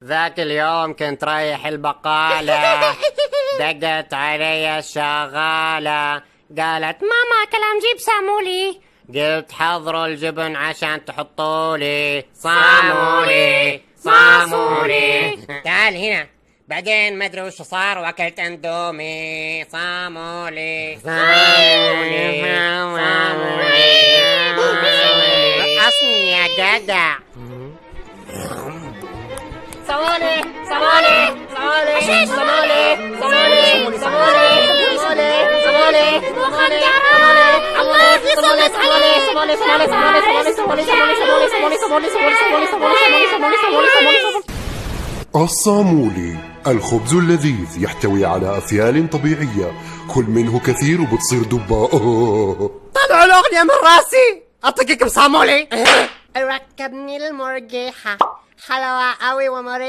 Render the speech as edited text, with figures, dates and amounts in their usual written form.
ذاك اليوم كنت رايح البقالة دقت علي الشغالة قالت ماما كلام جيب سامولي. قلت حضروا الجبن عشان تحطولي صامولي صامولي. تعال هنا. بعدين ما ادري وش صار واكلت اندومي صامولي صامولي صامولي. رقصني يا جدع. صوالي صوالي صوالي صوالي صوالي صوالي صوالي صوالي الله في صوالي صوالي صوالي صوالي صوالي صوالي صوالي صوالي صوالي. الصامولي الخبز اللذيذ يحتوي على أفيال طبيعية، كل منه كثير وبتصير دباء. طلعوا الأغنية من راسي. أطقكم صامولي. ركبني المرجحة حلوة قوي ومريحة.